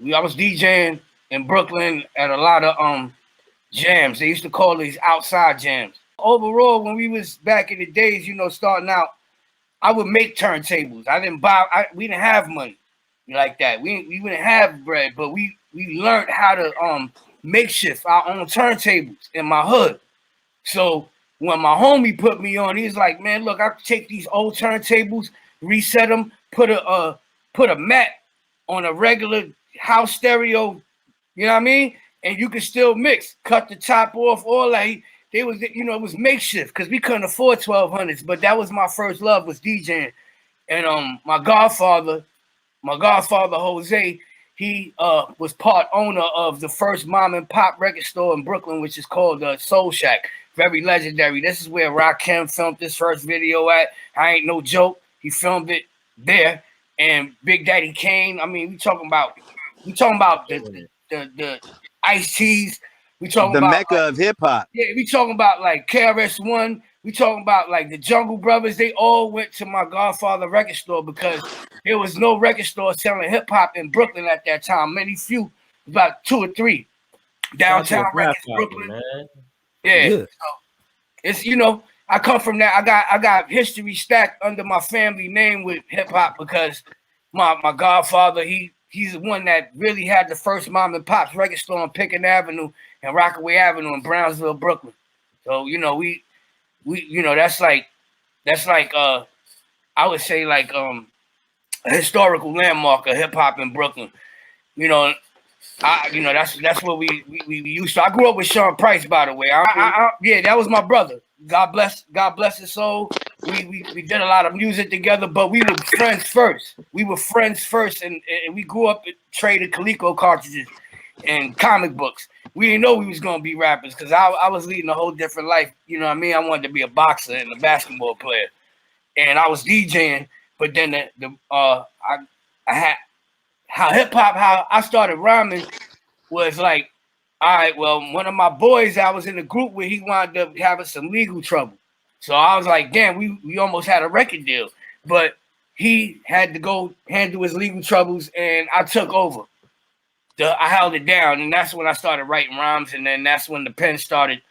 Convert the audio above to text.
I was DJing in Brooklyn at a lot of jams. They used to call these outside jams. Overall, when we was back in the days, you know, starting out, I would make turntables. I didn't buy. We didn't have money like that. We didn't have bread, but we learned how to makeshift our own turntables in my hood. So when my homie put me on, he's like, "Man, look, I take these old turntables, reset them, put a mat on a regular house stereo, you know what I mean? And you can still mix, cut the top off, all that." They was, you know, it was makeshift because we couldn't afford 1200s, but that was my first love, was DJing. And my godfather Jose, he was part owner of the first mom and pop record store in Brooklyn, which is called Soul Shack. Very legendary. This is where Rakim filmed this first video at. I ain't no joke. He filmed it there. And Big Daddy Kane. I mean, we talking about the Ice Teas. We talking the about Mecca of hip hop. Yeah, we talking about like KRS-One. We talking about like the Jungle Brothers. They all went to my godfather record store because there was no record store selling hip hop in Brooklyn at that time. Many few, about 2 or 3 downtown records, Brooklyn. Man. Yeah. So it's, you know, I come from that. I got history stacked under my family name with hip hop because my godfather, he's the one that really had the first mom and pop's record store on Pickens Avenue and Rockaway Avenue in Brownsville, Brooklyn. So, you know, we you know, that's like I would say like a historical landmark of hip hop in Brooklyn. You know, that's what we used to. I grew up with Sean Price, by the way. Yeah, that was my brother. God bless his soul. We did a lot of music together, but we were friends first. And we grew up and traded Coleco cartridges and comic books. We didn't know we was gonna be rappers because I was leading a whole different life. You know what I mean? I wanted to be a boxer and a basketball player, and I was DJing. But then I had how hip hop, how I started rhyming was like, all right, well, one of my boys I was in a group with, he wound up having some legal trouble. So I was like, damn, we almost had a record deal. But he had to go handle his legal troubles, and I took over. I held it down, and that's when I started writing rhymes, and then that's when the pen started